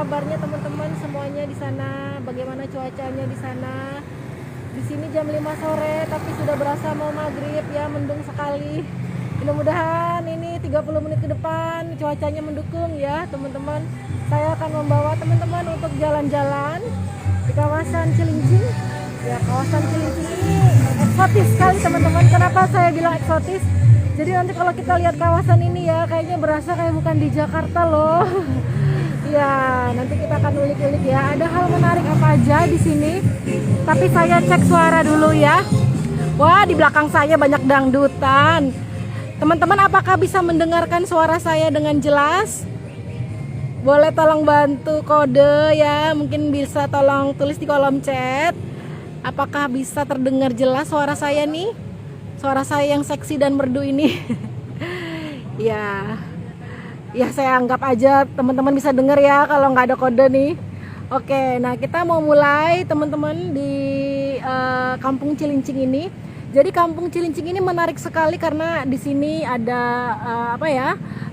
kabarnya teman-teman semuanya di sana? Bagaimana cuacanya di sana? Di sini jam 5 sore tapi sudah berasa mau maghrib ya, mendung sekali. Mudah-mudahan ini 30 menit ke depan cuacanya mendukung ya teman-teman. Saya akan membawa teman-teman untuk jalan-jalan di kawasan Cilincing. Ya, kawasan Cilincing ini eksotis sekali teman-teman. Kenapa saya bilang eksotis? Jadi nanti kalau kita lihat kawasan ini ya, kayaknya berasa kayak bukan di Jakarta loh. Ya, nanti kita akan ulik-ulik ya. Ada hal menarik apa aja di sini. Tapi saya cek suara dulu ya. Wah, di belakang saya banyak dangdutan. Teman-teman, apakah bisa mendengarkan suara saya dengan jelas? Boleh tolong bantu kode ya. Mungkin bisa tolong tulis di kolom chat. Apakah bisa terdengar jelas suara saya nih? Suara saya yang seksi dan merdu ini. Ya saya anggap aja teman-teman bisa dengar ya kalau nggak ada kode nih. Oke, nah kita mau mulai teman-teman di Kampung Cilincing ini. Jadi Kampung Cilincing ini menarik sekali karena di sini ada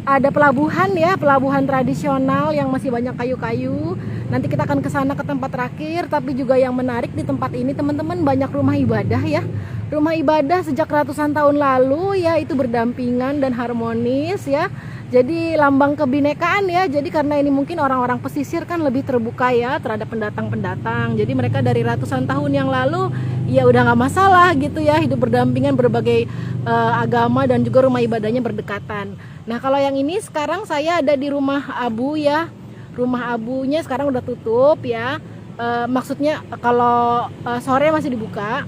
ada pelabuhan ya, pelabuhan tradisional yang masih banyak kayu-kayu. Nanti kita akan ke sana ke tempat terakhir, tapi juga yang menarik di tempat ini teman-teman banyak rumah ibadah ya. Rumah ibadah sejak ratusan tahun lalu ya, itu berdampingan dan harmonis ya. Jadi lambang kebinekaan ya. Jadi karena ini mungkin orang-orang pesisir kan lebih terbuka ya terhadap pendatang-pendatang. Jadi mereka dari ratusan tahun yang lalu ya udah nggak masalah gitu ya, hidup berdampingan berbagai agama dan juga rumah ibadahnya berdekatan. Nah kalau yang ini sekarang saya ada di rumah Abu ya. Rumah Abunya sekarang udah tutup ya. Maksudnya kalau sore masih dibuka.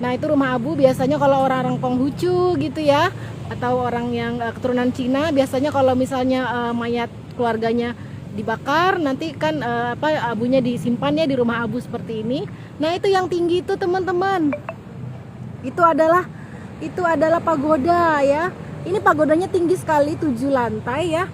Nah itu rumah Abu biasanya kalau orang-orang Konghucu gitu ya, atau orang yang keturunan Cina, biasanya kalau misalnya mayat keluarganya dibakar, nanti kan abunya disimpan ya di rumah Abu seperti ini. Nah itu yang tinggi itu teman-teman, itu adalah pagoda ya. Ini pagodanya tinggi sekali, 7 lantai ya.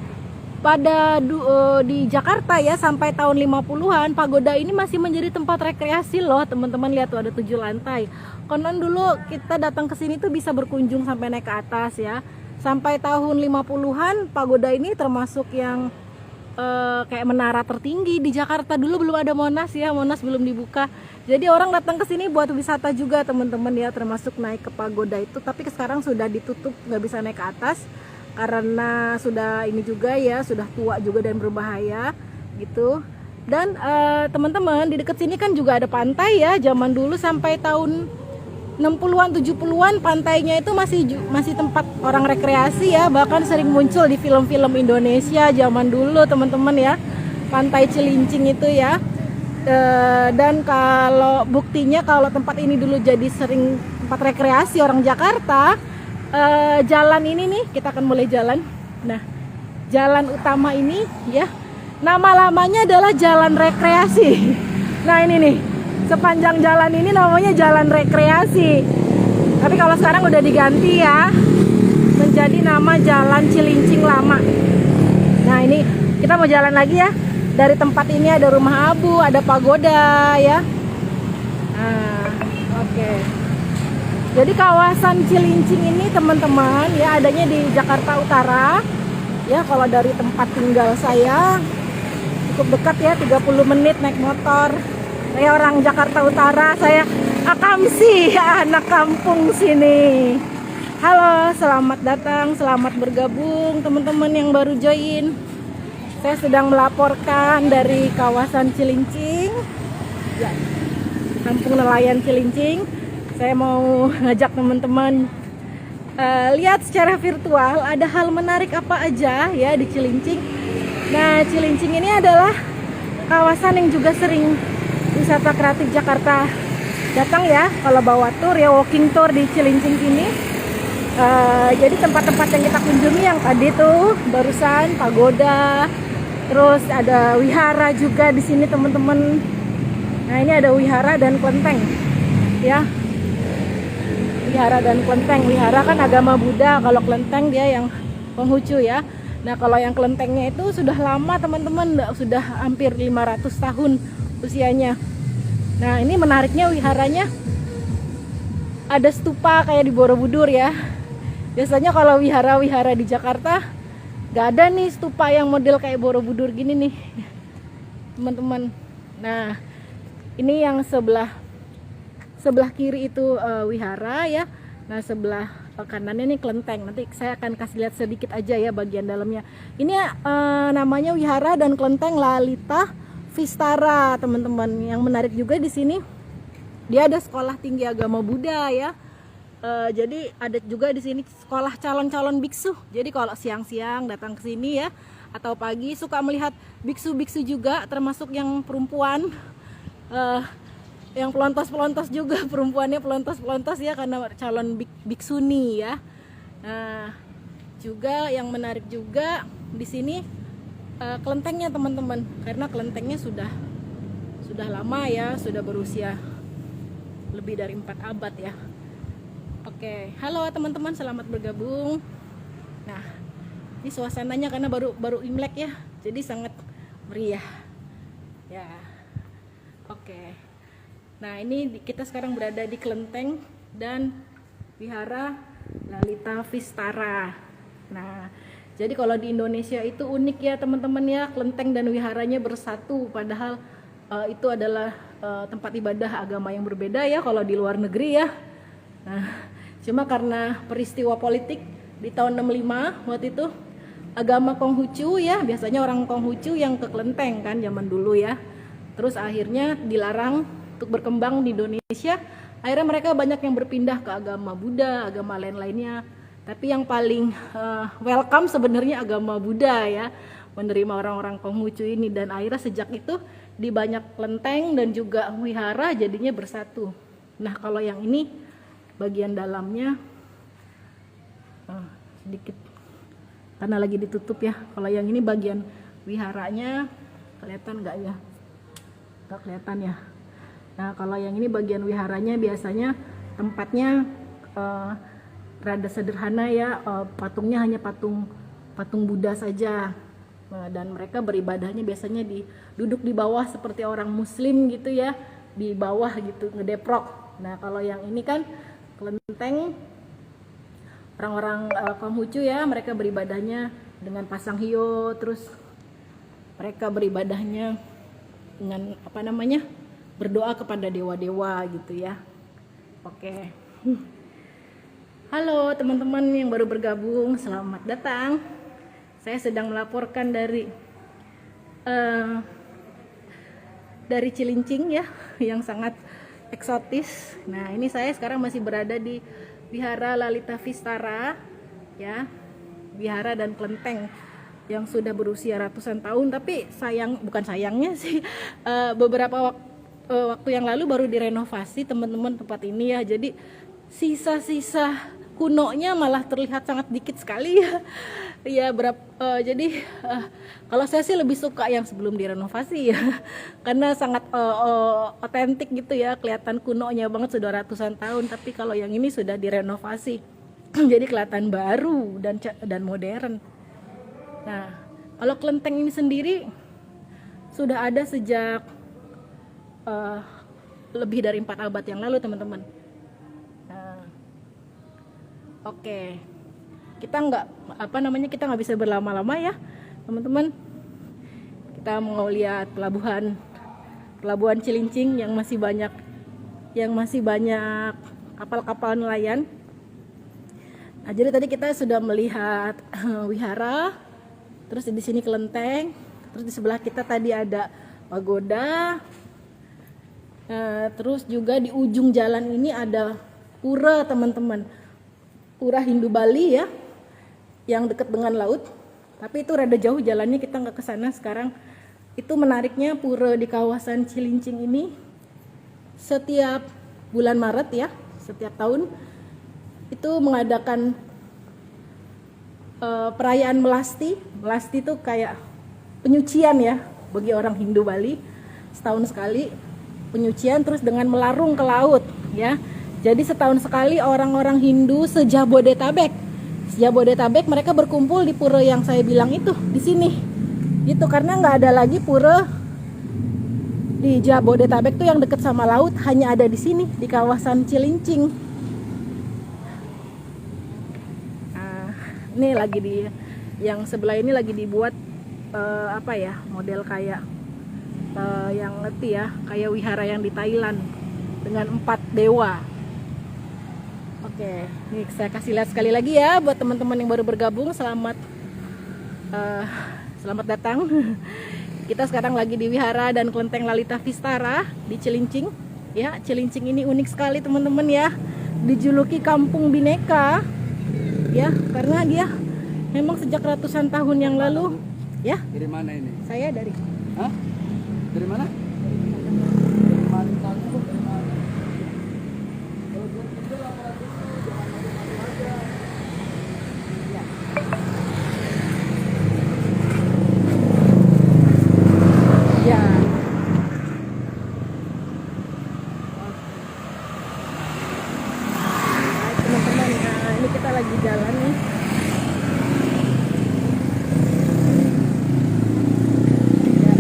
Di Jakarta ya sampai tahun 50-an pagoda ini masih menjadi tempat rekreasi loh teman-teman. Lihat tuh ada 7 lantai. Konon dulu kita datang ke sini tuh bisa berkunjung sampai naik ke atas ya. Sampai tahun 50-an pagoda ini termasuk yang kayak menara tertinggi di Jakarta. Dulu belum ada Monas ya, Monas belum dibuka. Jadi orang datang ke sini buat wisata juga teman-teman ya, termasuk naik ke pagoda itu. Tapi sekarang sudah ditutup, nggak bisa naik ke atas karena sudah ini juga ya, sudah tua juga dan berbahaya gitu. Dan teman-teman di dekat sini kan juga ada pantai ya. Zaman dulu sampai tahun 60-an 70-an pantainya itu masih tempat orang rekreasi ya, bahkan sering muncul di film-film Indonesia zaman dulu teman-teman ya, Pantai Cilincing itu ya. Dan kalau buktinya kalau tempat ini dulu jadi sering tempat rekreasi orang Jakarta, jalan ini nih kita akan mulai jalan. Nah jalan utama ini ya, nama lamanya adalah Jalan Rekreasi. Nah ini nih, sepanjang jalan ini namanya Jalan Rekreasi. Tapi kalau sekarang udah diganti ya menjadi nama Jalan Cilincing Lama. Nah ini kita mau jalan lagi ya. Dari tempat ini ada rumah Abu, ada pagoda ya. Nah, oke. Jadi kawasan Cilincing ini teman-teman ya adanya di Jakarta Utara. Ya kalau dari tempat tinggal saya cukup dekat ya, 30 menit naik motor. Saya orang Jakarta Utara, saya Akamsi, anak kampung sini. Halo, selamat datang, selamat bergabung teman-teman yang baru join. Saya sedang melaporkan dari kawasan Cilincing ya, Kampung Nelayan Cilincing. Saya mau ngajak teman-teman lihat secara virtual ada hal menarik apa aja ya di Cilincing. Nah Cilincing ini adalah kawasan yang juga sering wisata kreatif Jakarta datang ya, kalau bawa tour ya, walking tour di Cilincing ini. Jadi tempat-tempat yang kita kunjungi yang tadi tuh barusan pagoda, terus ada wihara juga di sini teman-teman. Nah ini ada wihara dan kelenteng ya, wihara dan kelenteng. Wihara kan agama Buddha, kalau kelenteng dia yang Konghucu ya. Nah kalau yang kelentengnya itu sudah lama teman-teman, sudah hampir 500 tahun usianya. Nah ini menariknya wiharanya ada stupa kayak di Borobudur ya. Biasanya kalau wihara-wihara di Jakarta gak ada nih stupa yang model kayak Borobudur gini nih. teman-teman. Nah, ini yang sebelah kiri itu wihara ya. Nah, sebelah kanannya nih kelenteng. Nanti saya akan kasih lihat sedikit aja ya bagian dalamnya. Ini namanya wihara dan kelenteng Lalita Vistara, teman-teman. Yang menarik juga di sini, dia ada sekolah tinggi agama Buddha ya. Jadi ada juga di sini sekolah calon-calon biksu. Jadi kalau siang-siang datang ke sini ya, atau pagi suka melihat biksu-biksu juga, termasuk yang perempuan, yang pelontos-pelontos juga, perempuannya pelontos-pelontos ya, karena calon biksuni ya. Nah, juga yang menarik juga di sini kelentengnya teman-teman, karena kelentengnya sudah lama ya, sudah berusia lebih dari 4 abad ya. Oke, halo teman-teman, selamat bergabung. Nah, ini suasananya karena baru Imlek ya, jadi sangat meriah ya. Oke, nah ini kita sekarang berada di kelenteng dan wihara Lalita Vistara. Nah, jadi kalau di Indonesia itu unik ya teman-teman ya, kelenteng dan wiharanya bersatu, padahal itu adalah tempat ibadah agama yang berbeda ya kalau di luar negeri ya. Nah, cuma karena peristiwa politik di tahun 65 waktu itu, agama Konghucu ya, biasanya orang Konghucu yang ke kelenteng kan zaman dulu ya. Terus akhirnya dilarang untuk berkembang di Indonesia. Akhirnya mereka banyak yang berpindah ke agama Buddha, agama lain-lainnya. Tapi yang paling welcome sebenarnya agama Buddha ya, menerima orang-orang Konghucu ini. Dan akhirnya sejak itu di banyak kelenteng dan juga wihara jadinya bersatu. Nah, kalau yang ini bagian dalamnya sedikit karena lagi ditutup ya. Kalau yang ini bagian wiharanya, kelihatan nggak ya? Nggak kelihatan ya. Nah, kalau yang ini bagian wiharanya, biasanya tempatnya rada sederhana ya, patungnya hanya patung Buddha saja. Nah, dan mereka beribadahnya biasanya duduk di bawah seperti orang Muslim gitu ya, di bawah gitu ngedeprok. Nah, kalau yang ini kan kelenteng, orang-orang Konghucu ya, mereka beribadahnya dengan pasang hio, terus mereka beribadahnya dengan apa namanya, berdoa kepada dewa-dewa gitu ya. Oke. Halo teman-teman yang baru bergabung, selamat datang. Saya sedang melaporkan dari Cilincing ya, yang sangat eksotis. Nah, ini saya sekarang masih berada di Wihara Lalita Vistara ya, wihara dan kelenteng yang sudah berusia ratusan tahun. Tapi bukan sayangnya sih, beberapa waktu yang lalu baru direnovasi teman-teman tempat ini ya. Jadi sisa-sisa kunonya malah terlihat sangat dikit sekali ya. Ya jadi kalau saya sih lebih suka yang sebelum direnovasi ya, karena sangat otentik gitu ya, kelihatan kunonya banget, sudah ratusan tahun. Tapi kalau yang ini sudah direnovasi jadi kelihatan baru dan modern. Nah, kalau kelenteng ini sendiri sudah ada sejak lebih dari 4 abad yang lalu teman-teman. Nah, oke. Kita nggak bisa berlama-lama ya teman-teman. Kita mau lihat pelabuhan Cilincing yang masih banyak kapal-kapal nelayan. Nah, jadi tadi kita sudah melihat wihara, terus di sini kelenteng, terus di sebelah kita tadi ada pagoda. Terus juga di ujung jalan ini ada pura teman-teman, pura Hindu Bali ya, yang dekat dengan laut. Tapi itu rada jauh jalannya, kita nggak ke sana sekarang. Itu menariknya, pura di kawasan Cilincing ini setiap bulan Maret ya, setiap tahun itu mengadakan perayaan melasti. Melasti itu kayak penyucian ya bagi orang Hindu Bali, setahun sekali penyucian, terus dengan melarung ke laut ya. Jadi setahun sekali orang-orang Hindu sejabodetabek mereka berkumpul di pura yang saya bilang itu di sini gitu, karena nggak ada lagi pura di Jabodetabek tuh yang dekat sama laut, hanya ada di sini di kawasan Cilincing. Nah, ini yang sebelah ini lagi dibuat model kayak yang ngerti ya, kayak wihara yang di Thailand dengan 4 dewa. Oke, nih saya kasih lihat sekali lagi ya buat teman-teman yang baru bergabung. Selamat datang. Kita sekarang lagi di Wihara dan Kelenteng Lalita Vistara di Cilincing. Ya, Cilincing ini unik sekali teman-teman ya. Dijuluki Kampung Bineka. Ya, karena dia memang sejak ratusan tahun yang lalu. Ya. Dari mana ini? Saya dari. Hah? Dari mana? Ya. Teman-teman, nah ini kita lagi jalan nih. Ya.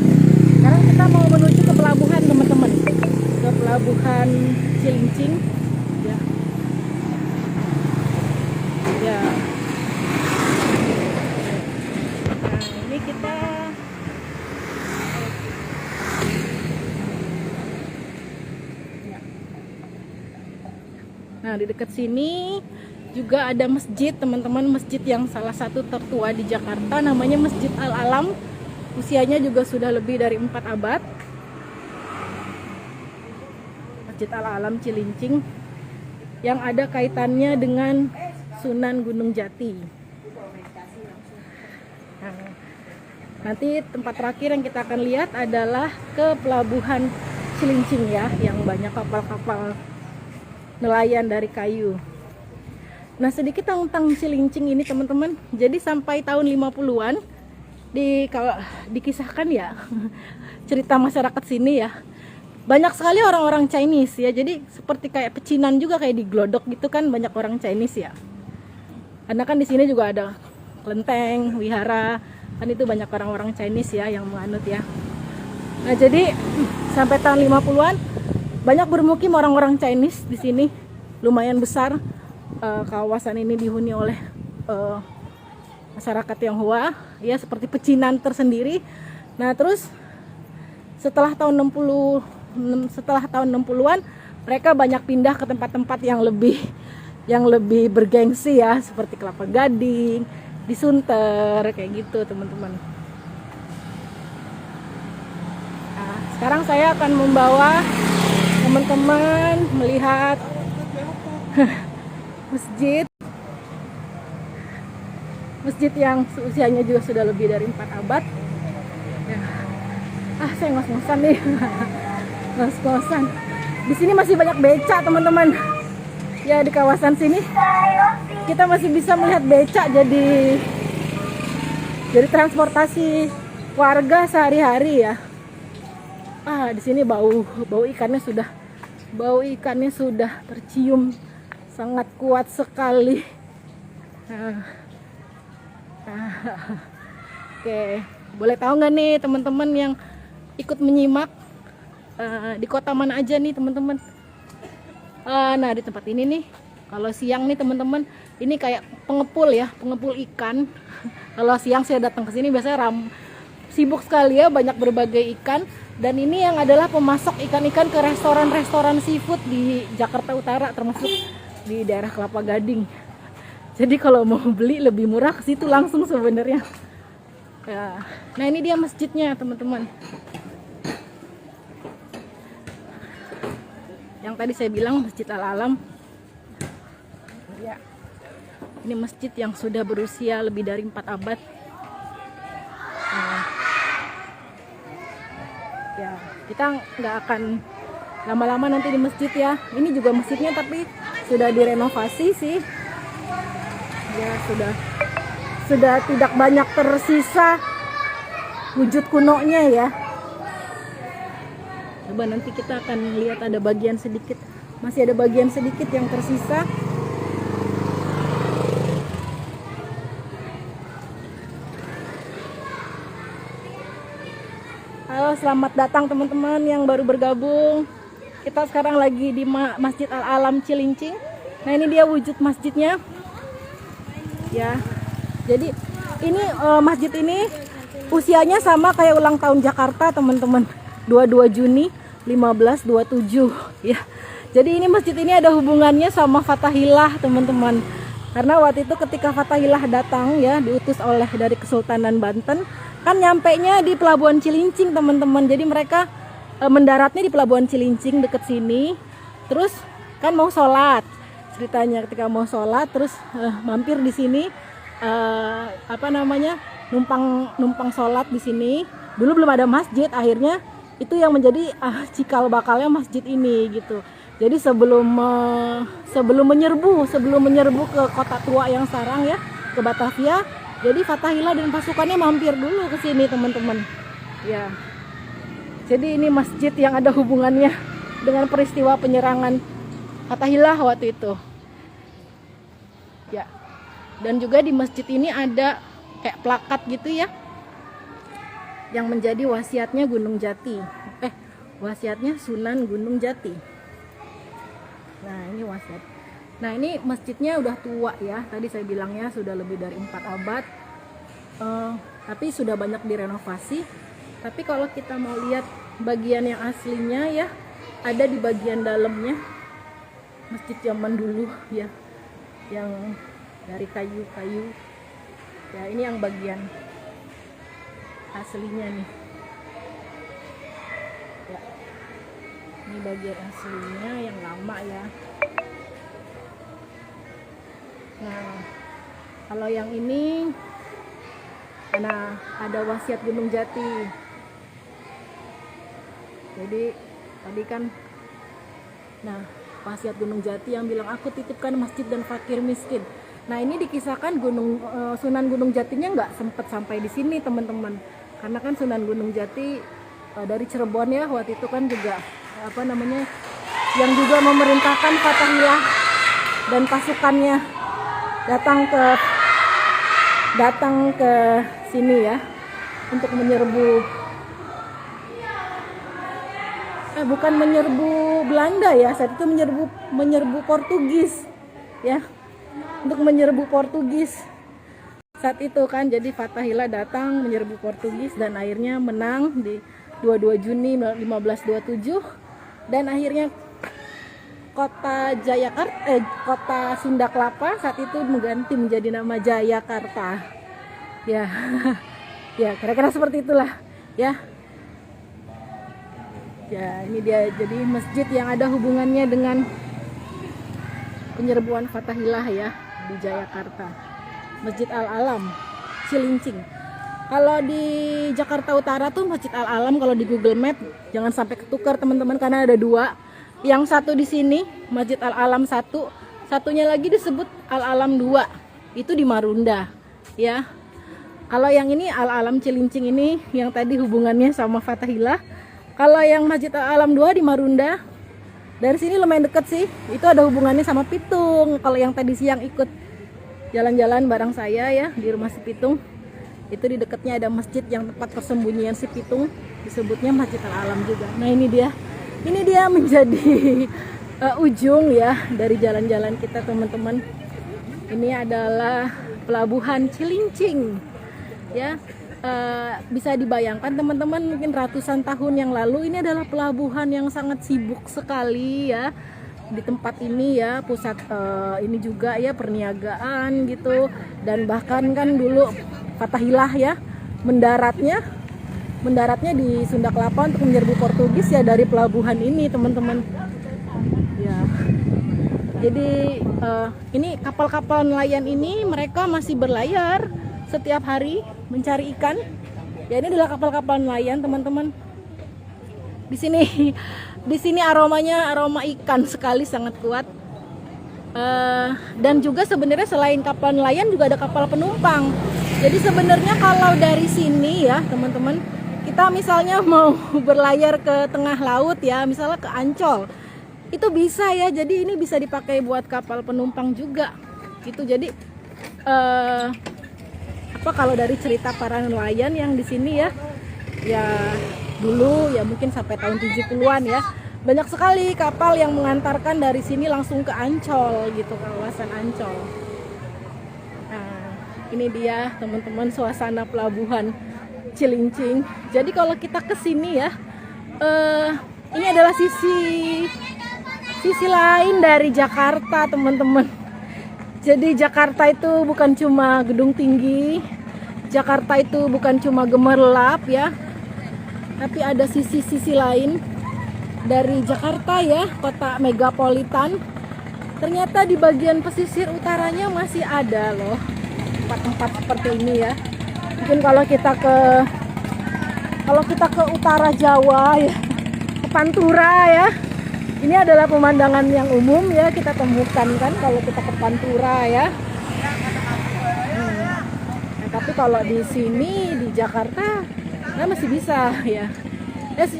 Sekarang kita mau menuju ke pelabuhan teman-teman, ke pelabuhan Cilincing. Ya. Ya. Nah ini kita. Nah, di dekat sini juga ada masjid, teman-teman, masjid yang salah satu tertua di Jakarta, namanya Masjid Al-Alam. Usianya juga sudah lebih dari 4 abad. Masjid Al-Alam Cilincing yang ada kaitannya dengan Sunan Gunung Jati. Nah, nanti tempat terakhir yang kita akan lihat adalah ke pelabuhan Cilincing ya, yang banyak kapal-kapal nelayan dari kayu. Nah, sedikit tentang Cilincing ini teman-teman. Jadi sampai tahun 50-an dikisahkan ya cerita masyarakat sini ya. Banyak sekali orang-orang Chinese ya. Jadi seperti kayak pecinan juga, kayak di Glodok gitu kan, banyak orang Chinese ya. Karena kan di sini juga ada kelenteng, wihara, kan itu banyak orang-orang Chinese ya yang menganut ya. Nah, jadi sampai tahun 50-an banyak bermukim orang-orang Chinese di sini, lumayan besar. Kawasan ini dihuni oleh masyarakat Tionghoa, ya seperti pecinan tersendiri. Nah, terus setelah tahun 60-an mereka banyak pindah ke tempat-tempat yang lebih bergengsi ya, seperti Kelapa Gading, di Sunter, kayak gitu teman-teman. Nah, sekarang saya akan membawa teman-teman melihat masjid yang usianya juga sudah lebih dari 4 abad ya. Saya ngos-ngosan nih. Ngos-ngosan. Di sini masih banyak beca teman-teman ya. Di kawasan sini kita masih bisa melihat beca jadi transportasi warga sehari-hari ya. Di sini bau ikannya sudah tercium sangat kuat sekali. Oke, boleh tahu nggak nih teman-teman yang ikut menyimak di kota mana aja nih teman-teman? Nah, di tempat ini nih, kalau siang nih teman-teman, ini kayak pengepul ya, pengepul ikan. Kalau siang saya datang ke sini biasanya sibuk sekali ya, banyak berbagai ikan. Dan ini yang adalah pemasok ikan-ikan ke restoran-restoran seafood di Jakarta Utara, termasuk di daerah Kelapa Gading. Jadi kalau mau beli lebih murah ke situ langsung sebenarnya. Ya. Nah, ini dia masjidnya teman-teman. Yang tadi saya bilang Masjid Al-Alam. Ya. Ini masjid yang sudah berusia lebih dari 4 abad. Ya, kita nggak akan lama-lama nanti di masjid ya. Ini juga masjidnya tapi sudah direnovasi sih. Ya, sudah tidak banyak tersisa wujud kunonya ya. Coba nanti kita akan lihat ada bagian sedikit, masih ada bagian sedikit yang tersisa. Halo, selamat datang teman-teman yang baru bergabung. Kita sekarang lagi di Masjid Al-Alam Cilincing. Nah, ini dia wujud masjidnya. Ya. Jadi ini masjid ini usianya sama kayak ulang tahun Jakarta, teman-teman. 22 Juni 1527 ya. Jadi ini masjid ini ada hubungannya sama Fathahillah teman-teman. Karena waktu itu ketika Fathahillah datang ya, diutus oleh dari Kesultanan Banten, kan nyampainya di Pelabuhan Cilincing teman-teman. Jadi mereka mendaratnya di Pelabuhan Cilincing deket sini. Terus kan mau sholat, ceritanya ketika mau sholat terus mampir di sini, numpang sholat di sini. Dulu belum ada masjid, akhirnya itu yang menjadi cikal bakalnya masjid ini gitu. Jadi sebelum menyerbu ke kota tua yang sekarang ya, ke Batavia, jadi Fathahillah dan pasukannya mampir dulu ke sini teman-teman. Ya. Jadi ini masjid yang ada hubungannya dengan peristiwa penyerangan Fathahillah waktu itu. Ya. Dan juga di masjid ini ada kayak plakat gitu ya, yang menjadi wasiatnya Gunung Jati. Wasiatnya Sunan Gunung Jati. Nah ini wasiat. Nah ini masjidnya udah tua ya. Tadi saya bilangnya sudah lebih dari 4 abad. Tapi sudah banyak direnovasi. Tapi kalau kita mau lihat bagian yang aslinya ya, ada di bagian dalamnya masjid zaman dulu ya, yang dari kayu-kayu. Ya ini yang bagian aslinya nih. Ya. Ini bagian aslinya yang lama ya. Nah, kalau yang ini karena ada wasiat Gunung Jati. Jadi tadi kan, nah wasiat Gunung Jati yang bilang aku titipkan masjid dan fakir miskin. Nah ini dikisahkan Sunan Gunung Jatinya nggak sempat sampai di sini teman-teman. Karena kan Sunan Gunung Jati dari Cirebon ya, waktu itu kan juga yang juga memerintahkan Fathahillah dan pasukannya datang ke sini ya untuk menyerbu, bukan menyerbu Belanda ya, saat itu menyerbu Portugis ya, untuk menyerbu Portugis saat itu kan. Jadi Fathahillah datang menyerbu Portugis dan akhirnya menang di 22 Juni 1527. Dan akhirnya kota kota Sunda Kelapa saat itu mengganti menjadi nama Jayakarta. Ya, ya kira-kira seperti itulah ya. Ya ini dia jadi masjid yang ada hubungannya dengan penyerbuan Fathahillah ya di Jayakarta. Masjid Al-Alam Cilincing. Kalau di Jakarta Utara tuh Masjid Al-Alam, kalau di Google Map jangan sampai ketukar teman-teman, karena ada 2. Yang satu di sini Masjid Al-Alam 1, satunya lagi disebut Al-Alam 2. Itu di Marunda ya. Kalau yang ini Al-Alam Cilincing ini yang tadi hubungannya sama Fathahillah. Kalau yang Masjid Al-Alam 2 di Marunda, dari sini lumayan deket sih. Itu ada hubungannya sama Pitung. Kalau yang tadi siang ikut jalan-jalan bareng saya ya di rumah si Pitung, itu di dekatnya ada masjid yang tempat persembunyian si Pitung, disebutnya Masjid Al-Alam juga. Nah ini dia menjadi ujung ya dari jalan-jalan kita teman-teman. Ini adalah Pelabuhan Cilincing ya. Bisa dibayangkan teman-teman, mungkin ratusan tahun yang lalu ini adalah pelabuhan yang sangat sibuk sekali ya. Di tempat ini ya pusat ini juga ya perniagaan gitu. Dan bahkan kan dulu Fathahillah ya mendaratnya di Sunda Kelapa untuk menyerbu Portugis ya dari pelabuhan ini teman-teman ya. Jadi ini kapal-kapal nelayan ini mereka masih berlayar setiap hari mencari ikan ya. Ini adalah kapal-kapal nelayan teman-teman. Di sini aroma ikan sekali, sangat kuat. Dan juga sebenarnya selain kapal nelayan juga ada kapal penumpang. Jadi sebenarnya kalau dari sini ya teman-teman, kita misalnya mau berlayar ke tengah laut ya, misalnya ke Ancol, itu bisa ya. Jadi ini bisa dipakai buat kapal penumpang juga gitu. Jadi kalau dari cerita para nelayan yang di sini ya dulu ya mungkin sampai tahun 70-an ya, banyak sekali kapal yang mengantarkan dari sini langsung ke Ancol gitu, kawasan Ancol. Nah, ini dia teman-teman suasana pelabuhan Cilincing. Jadi kalau kita ke sini ya, Ini adalah sisi lain dari Jakarta, teman-teman. Jadi Jakarta itu bukan cuma gedung tinggi, Jakarta itu bukan cuma gemerlap ya, tapi ada sisi lain dari Jakarta ya, kota megapolitan. Ternyata di bagian pesisir utaranya masih ada loh tempat-tempat seperti ini ya. Mungkin kalau kita ke utara Jawa ya, ke Pantura ya, ini adalah pemandangan yang umum ya kita temukan kan kalau kita ke Pantura ya. Nah, tapi kalau di sini di Jakarta masih bisa ya.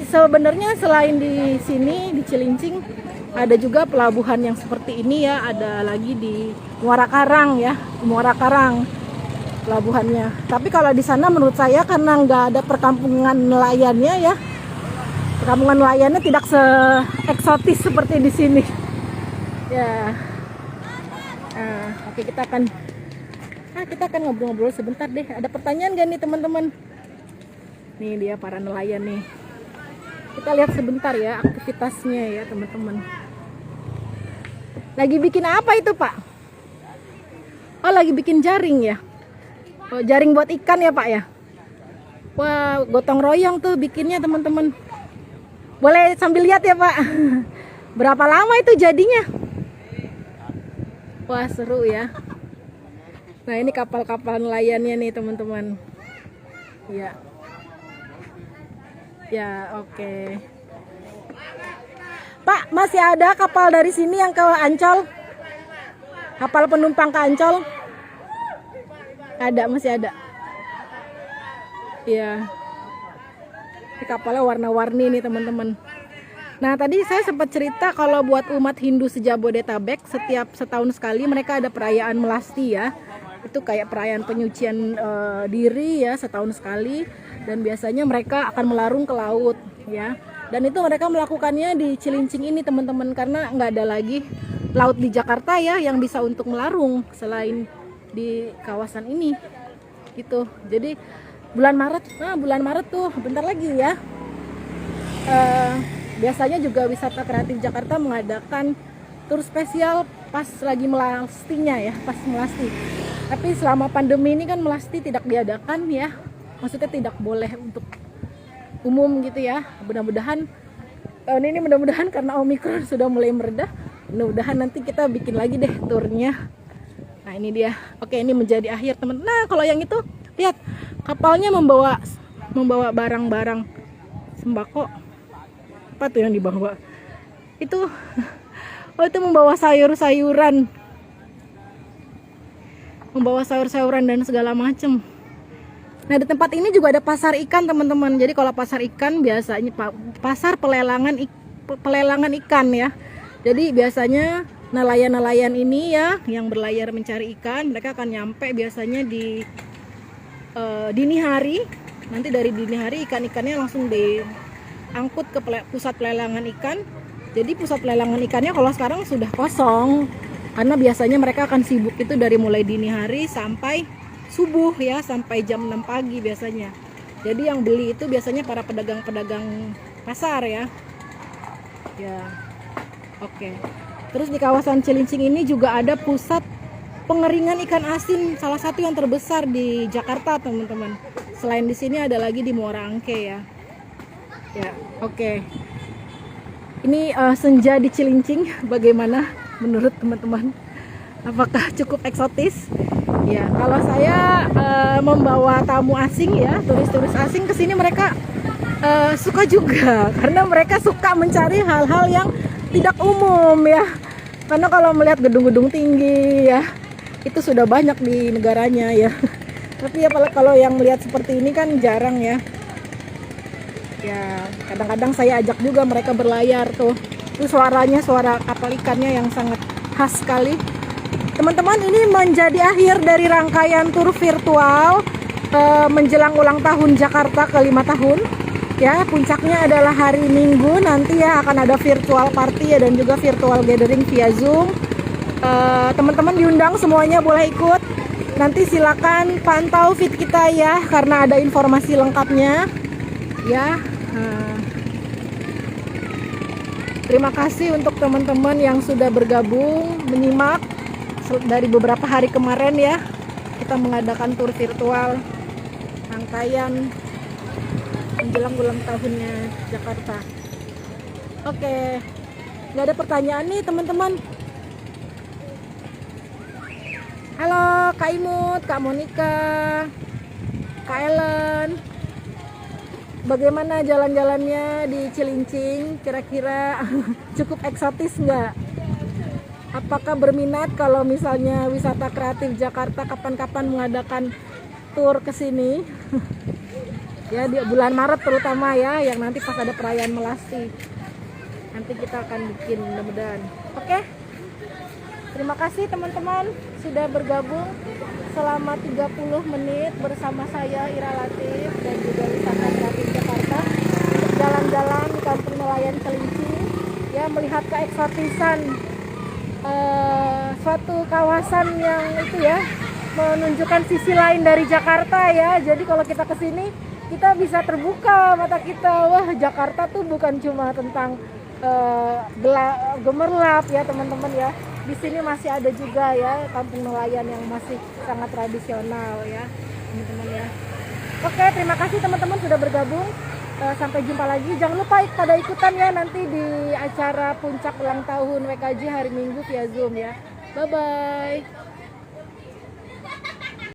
Sebenarnya selain di sini di Cilincing ada juga pelabuhan yang seperti ini ya, ada lagi di Muara Karang ya, Muara Karang pelabuhannya. Tapi kalau di sana menurut saya karena nggak ada perkampungan nelayannya ya, perkampungan nelayannya tidak se-eksotis seperti di sini ya. Oke, kita akan ngobrol-ngobrol sebentar deh. Ada pertanyaan gak nih teman-teman? Nih dia para nelayan nih. Kita lihat sebentar ya aktivitasnya ya teman-teman. Lagi bikin apa itu Pak? Oh, lagi bikin jaring ya. Oh, jaring buat ikan ya Pak ya. Wah, gotong royong tuh bikinnya teman-teman. Boleh sambil lihat ya Pak. Berapa lama itu jadinya? Wah, seru ya. Nah, ini kapal-kapal nelayannya nih teman-teman. Ya. Ya, oke. Pak, masih ada kapal dari sini yang ke Ancol? Kapal penumpang ke Ancol? Ada, masih ada. Ya. Ini kapalnya warna-warni nih teman-teman. Nah, tadi saya sempat cerita kalau buat umat Hindu se-Jabodetabek setiap setahun sekali mereka ada perayaan Melasti ya. Itu kayak perayaan penyucian diri ya, setahun sekali. Dan biasanya mereka akan melarung ke laut ya. Dan itu mereka melakukannya di Cilincing ini teman-teman, karena nggak ada lagi laut di Jakarta ya yang bisa untuk melarung selain di kawasan ini gitu. Jadi bulan Maret tuh bentar lagi ya. Biasanya juga Wisata Kreatif Jakarta mengadakan tur spesial pas lagi Melastinya ya, pas Melasti. Tapi selama pandemi ini kan Melasti tidak diadakan ya. Maksudnya tidak boleh untuk umum gitu ya. Mudah-mudahan tahun ini karena Omikron sudah mulai meredah, mudah-mudahan nanti kita bikin lagi deh turnya. Nah, ini dia. Oke, ini menjadi akhir teman. Nah, kalau yang itu lihat kapalnya membawa barang-barang sembako. Apa tuh yang dibawa? Itu itu membawa sayur-sayuran. Membawa sayur-sayuran dan segala macam. Nah, di tempat ini juga ada pasar ikan teman-teman. Jadi kalau pasar ikan biasanya pasar pelelangan ikan ya. Jadi biasanya nelayan-nelayan ini ya yang berlayar mencari ikan, mereka akan nyampe biasanya di dini hari. Nanti dari dini hari ikan-ikannya langsung diangkut ke pusat pelelangan ikan. Jadi pusat pelelangan ikannya kalau sekarang sudah kosong karena biasanya mereka akan sibuk itu dari mulai dini hari sampai subuh ya, sampai jam 6 pagi biasanya. Jadi yang beli itu biasanya para pedagang-pedagang pasar ya. Ya. Oke. Terus di kawasan Cilincing ini juga ada pusat pengeringan ikan asin, salah satu yang terbesar di Jakarta, teman-teman. Selain di sini ada lagi di Muara Angke ya. Ya, oke. Ini senja di Cilincing bagaimana menurut teman-teman? Apakah cukup eksotis? Ya, kalau saya membawa tamu asing ya, turis-turis asing ke sini mereka suka juga karena mereka suka mencari hal-hal yang tidak umum ya. Karena kalau melihat gedung-gedung tinggi ya, itu sudah banyak di negaranya ya. Tapi ya kalau yang melihat seperti ini kan jarang ya. Ya, kadang-kadang saya ajak juga mereka berlayar tuh. Itu suaranya suara kapal ikannya yang sangat khas sekali. Teman-teman, ini menjadi akhir dari rangkaian tur virtual menjelang ulang tahun Jakarta ke-5 tahun. Ya, puncaknya adalah hari Minggu nanti ya, akan ada virtual party ya, dan juga virtual gathering via Zoom. Teman-teman diundang semuanya, boleh ikut. Nanti silakan pantau feed kita ya, karena ada informasi lengkapnya. Ya, Terima kasih untuk teman-teman yang sudah bergabung menyimak dari beberapa hari kemarin ya. Kita mengadakan tur virtual rangkaian menjelang ulang tahunnya Jakarta. Oke, nggak ada pertanyaan nih teman-teman. Halo Kak Imut, Kak Monica, Kak Ellen. Bagaimana jalan-jalannya di Cilincing? Kira-kira cukup eksotis nggak? Apakah berminat kalau misalnya wisata kreatif Jakarta kapan-kapan mengadakan tur ke sini? Ya di bulan Maret terutama ya, yang nanti pas ada perayaan Melasti. Nanti kita akan bikin mudah-mudahan. Oke. Terima kasih teman-teman sudah bergabung selama 30 menit bersama saya Ira Latif dan juga wisata kreatif Jakarta untuk jalan-jalan di Kampung Nelayan Cilincing ya, melihat keeksotisan suatu kawasan yang itu ya, menunjukkan sisi lain dari Jakarta ya. Jadi kalau kita kesini kita bisa terbuka mata kita, wah Jakarta tuh bukan cuma tentang gemerlap ya teman-teman ya. Di sini masih ada juga ya kampung nelayan yang masih sangat tradisional ya teman-teman ya. Oke, terima kasih teman-teman sudah bergabung. Sampai jumpa lagi. Jangan lupa pada ikutan ya nanti di acara puncak ulang tahun WKJ hari Minggu via Zoom ya. Bye bye.